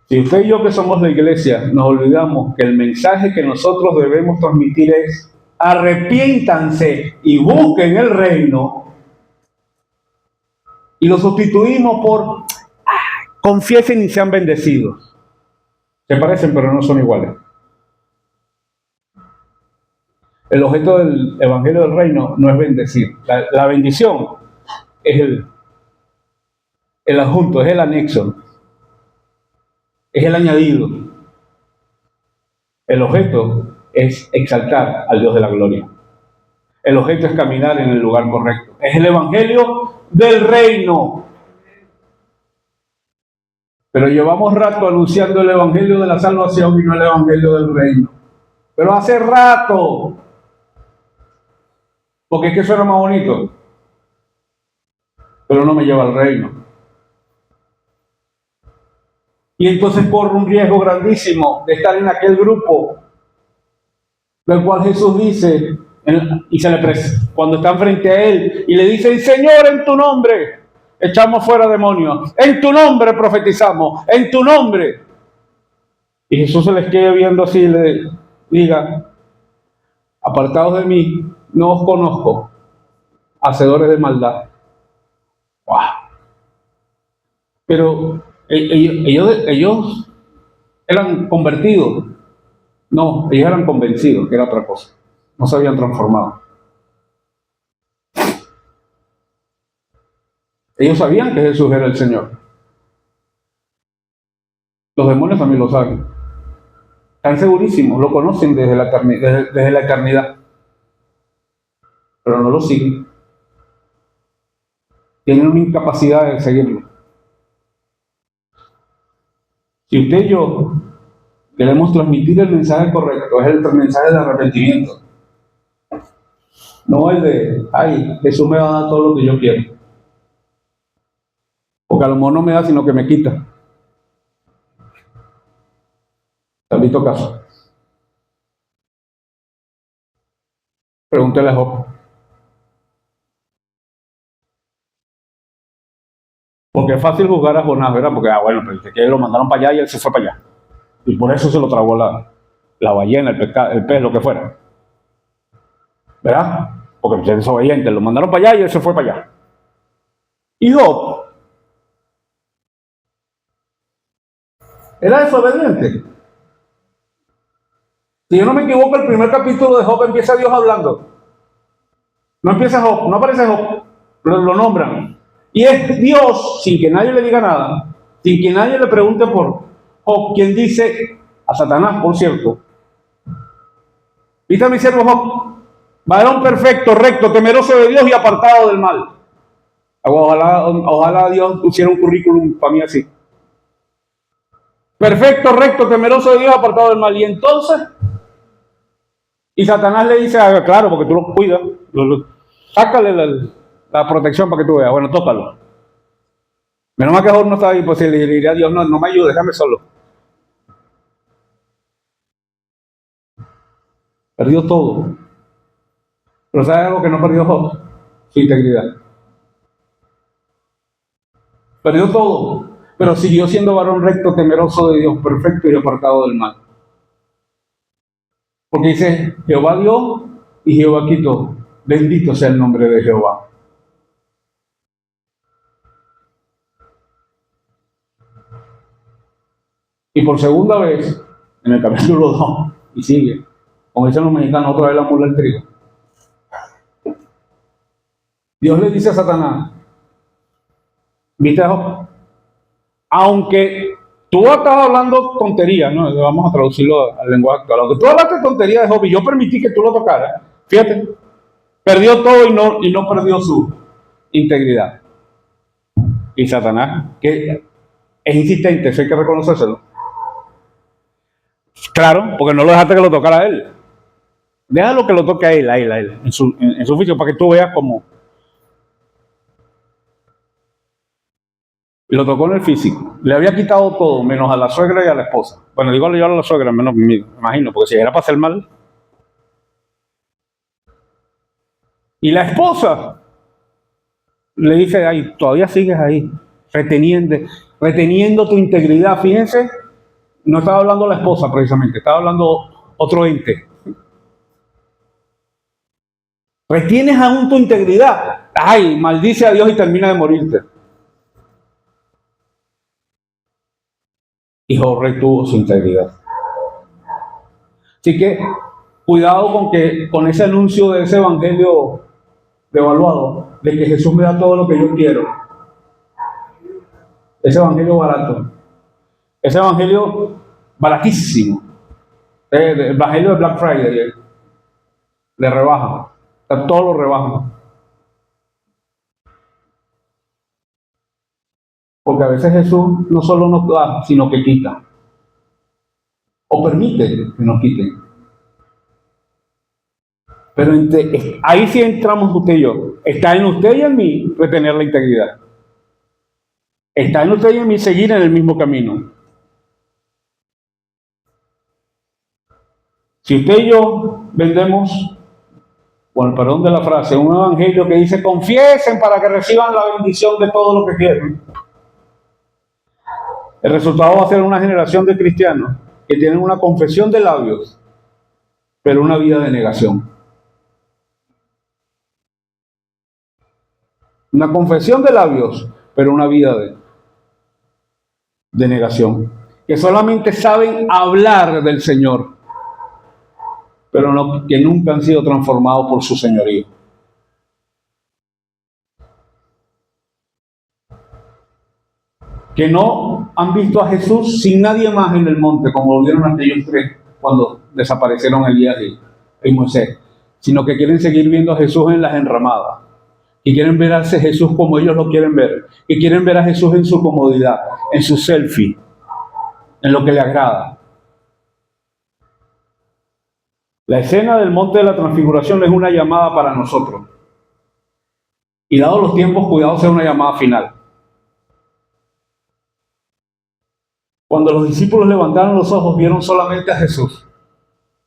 Si usted y yo que somos la iglesia nos olvidamos que el mensaje que nosotros debemos transmitir es arrepiéntanse y busquen el reino, y lo sustituimos por confiesen y sean bendecidos. Se parecen pero no son iguales. El objeto del evangelio del reino no es bendecir. La bendición es el adjunto, es el anexo, es el añadido. El objeto es exaltar al Dios de la gloria. El objeto es caminar en el lugar correcto. Es el evangelio del reino. Pero llevamos rato anunciando el evangelio de la salvación y no el evangelio del reino. Pero hace rato. Porque es que suena más bonito. Pero no me lleva al reino. Y entonces corro un riesgo grandísimo de estar en aquel grupo del cual Jesús dice, y se le presenta, cuando están frente a él, y le dicen, Señor, en tu nombre echamos fuera demonios, en tu nombre profetizamos, en tu nombre. Y Jesús se les queda viendo así y le diga, apartados de mí, no os conozco, hacedores de maldad. ¡Wow! Pero ellos eran convertidos. No, ellos eran convencidos, que era otra cosa. No se habían transformado. Ellos sabían que Jesús era el Señor. Los demonios también lo saben. Están segurísimos, lo conocen desde la eternidad. Pero no lo siguen. Tienen una incapacidad de seguirlo. Si usted y yo queremos transmitir el mensaje correcto, es el mensaje de arrepentimiento. No el de, ay, Jesús me va a dar todo lo que yo quiero. Porque a lo mejor no me da, sino que me quita. ¿Te has visto caso? Pregúntele a Job. Porque es fácil juzgar a Jonás, ¿verdad? Porque, bueno, pero dice que lo mandaron para allá y él se fue para allá. Y por eso se lo tragó la ballena, el pez, lo que fuera. ¿Verdad? Porque es desobediente, lo mandaron para allá y él se fue para allá. Y Job era desobediente. Si yo no me equivoco, el primer capítulo de Job empieza Dios hablando. No empieza Job, no aparece Job, lo nombran. Y es Dios, sin que nadie le diga nada, sin que nadie le pregunte por Job, quien dice a Satanás, por cierto, ¿viste a mi siervo Job? Varón perfecto, recto, temeroso de Dios y apartado del mal. Ojalá Dios pusiera un currículum para mí así. Perfecto, recto, temeroso de Dios, apartado del mal. Y entonces, y Satanás le dice, claro, porque tú lo cuidas, sácale la protección para que tú veas. Bueno, tócalo. Menos mal que Job no estaba ahí, pues le diría a Dios, no me ayudes, déjame solo. Perdió todo. Pero ¿sabes algo que no perdió Job? Su integridad. Perdió todo, pero siguió siendo varón recto, temeroso de Dios, perfecto y apartado del mal. Porque dice, Jehová dio y Jehová quitó. Bendito sea el nombre de Jehová. Y por segunda vez, en el capítulo 2, y sigue, como dicen los mexicanos, otra vez la mula del trigo. Dios le dice a Satanás, ¿viste a Job? Aunque tú estás hablando tonterías, ¿no? Vamos a traducirlo al lenguaje actual. Aunque tú hablaste tonterías de Job y yo permití que tú lo tocaras, fíjate, perdió todo y no perdió su integridad. Y Satanás, que es insistente, eso hay que reconocérselo. Claro, porque no lo dejaste que lo tocara a él. Déjalo que lo toque a él, en su oficio, para que tú veas cómo Y lo tocó en el físico. Le había quitado todo, menos a la suegra y a la esposa. Bueno, digo yo a la suegra, menos me imagino, porque si era para hacer mal. Y la esposa le dice, ay, todavía sigues ahí, reteniendo tu integridad. Fíjense, no estaba hablando la esposa precisamente, estaba hablando otro ente. Retienes aún tu integridad. Ay, maldice a Dios y termina de morirte. Y Job retuvo su integridad. Así que cuidado con ese anuncio de ese evangelio devaluado, de que Jesús me da todo lo que yo quiero. Ese evangelio barato. Ese evangelio baratísimo. El evangelio de Black Friday. Le rebajan. Todo lo rebajan. Porque a veces Jesús no solo nos da, sino que quita. O permite que nos quiten. Pero ahí sí entramos usted y yo. Está en usted y en mí retener la integridad. Está en usted y en mí seguir en el mismo camino. Si usted y yo vendemos, con el perdón de la frase, un evangelio que dice confiesen para que reciban la bendición de todo lo que quieren, el resultado va a ser una generación de cristianos que tienen una confesión de labios, pero una vida de negación. Una confesión de labios, pero una vida de negación. Que solamente saben hablar del Señor, pero no, que nunca han sido transformados por su señorío. Que no han visto a Jesús sin nadie más en el monte, como lo vieron aquellos tres cuando desaparecieron Elías y Moisés, sino que quieren seguir viendo a Jesús en las enramadas, y quieren ver a ese Jesús como ellos lo quieren ver, y quieren ver a Jesús en su comodidad, en su selfie, en lo que le agrada. La escena del monte de la transfiguración es una llamada para nosotros, y dados los tiempos, cuidado sea una llamada final. Cuando los discípulos levantaron los ojos, vieron solamente a Jesús.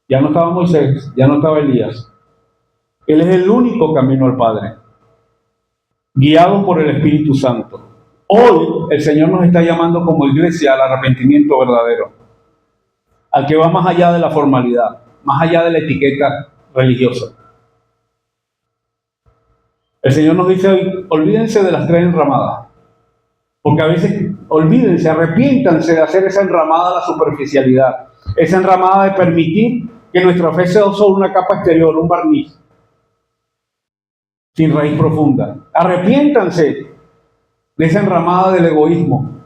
Ya no estaba Moisés, ya no estaba Elías. Él es el único camino al Padre, guiado por el Espíritu Santo. Hoy el Señor nos está llamando como iglesia al arrepentimiento verdadero, al que va más allá de la formalidad, más allá de la etiqueta religiosa. El Señor nos dice hoy, olvídense de las tres enramadas, porque a veces olvídense, arrepiéntanse de hacer esa enramada a la superficialidad, esa enramada de permitir que nuestra fe sea solo una capa exterior, un barniz, sin raíz profunda. Arrepiéntanse de esa enramada del egoísmo,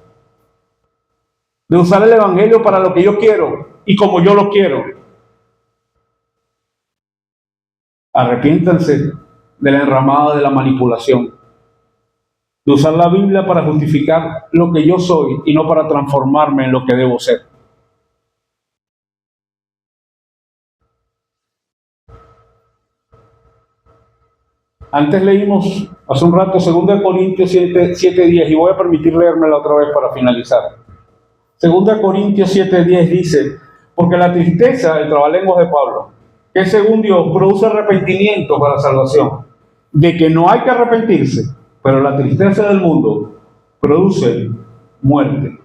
de usar el evangelio para lo que yo quiero y como yo lo quiero. Arrepiéntanse de la enramada de la manipulación, de usar la Biblia para justificar lo que yo soy y no para transformarme en lo que debo ser. Antes leímos hace un rato 2 Corintios 7:10 y voy a permitir leérmela otra vez para finalizar. 2 Corintios 7:10 dice, porque la tristeza, el trabalenguas de Pablo, que según Dios produce arrepentimiento para salvación, de que no hay que arrepentirse, pero la tristeza del mundo produce muerte.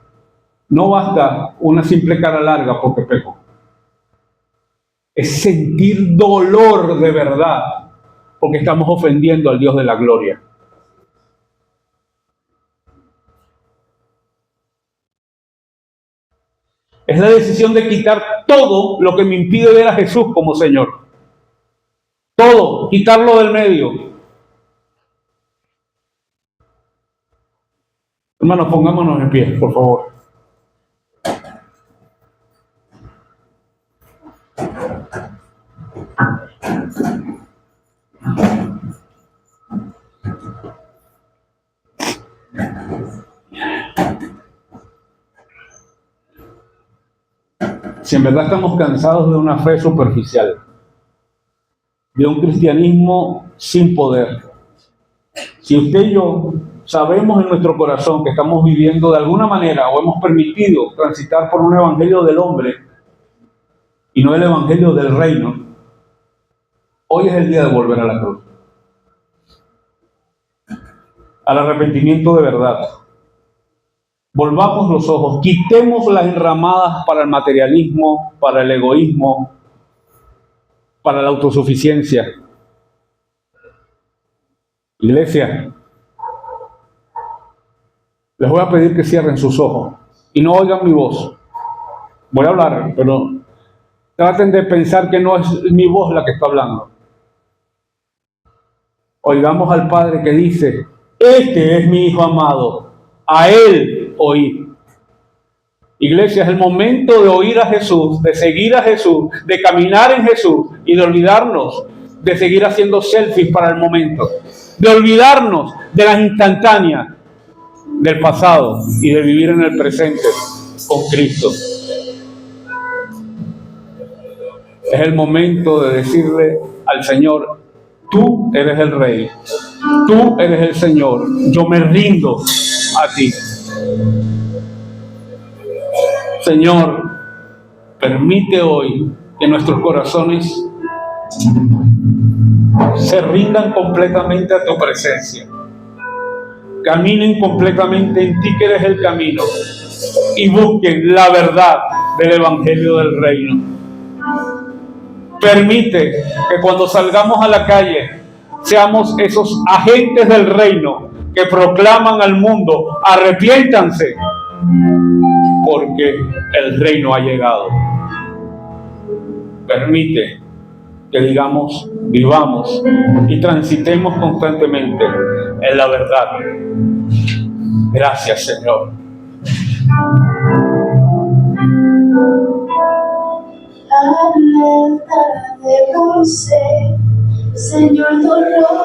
No basta una simple cara larga porque peco. Es sentir dolor de verdad, porque estamos ofendiendo al Dios de la gloria. Es la decisión de quitar todo lo que me impide ver a Jesús como Señor. Todo, quitarlo del medio. Hermanos, pongámonos en pie, por favor. Si en verdad estamos cansados de una fe superficial, de un cristianismo sin poder, si usted y yo sabemos en nuestro corazón que estamos viviendo de alguna manera o hemos permitido transitar por un evangelio del hombre y no el evangelio del reino, hoy es el día de volver a la cruz, al arrepentimiento de verdad. Volvamos los ojos, quitemos las enramadas para el materialismo, para el egoísmo, para la autosuficiencia. Iglesia, les voy a pedir que cierren sus ojos y no oigan mi voz. Voy a hablar, pero traten de pensar que no es mi voz la que está hablando. Oigamos al Padre que dice: este es mi Hijo amado, a Él oí. Iglesia, es el momento de oír a Jesús, de seguir a Jesús, de caminar en Jesús y de olvidarnos de seguir haciendo selfies para el momento, de olvidarnos de las instantáneas del pasado y de vivir en el presente con Cristo. Es el momento de decirle al Señor: tú eres el Rey, tú eres el Señor, yo me rindo a ti. Señor, permite hoy que nuestros corazones se rindan completamente a tu presencia, caminen completamente en ti que eres el camino y busquen la verdad del Evangelio del Reino. Permite que cuando salgamos a la calle seamos esos agentes del reino que proclaman al mundo: arrepiéntanse, porque el reino ha llegado. Permite que digamos, vivamos y transitemos constantemente en la verdad. Gracias, Señor. Alerta de dulce, Señor, dolor.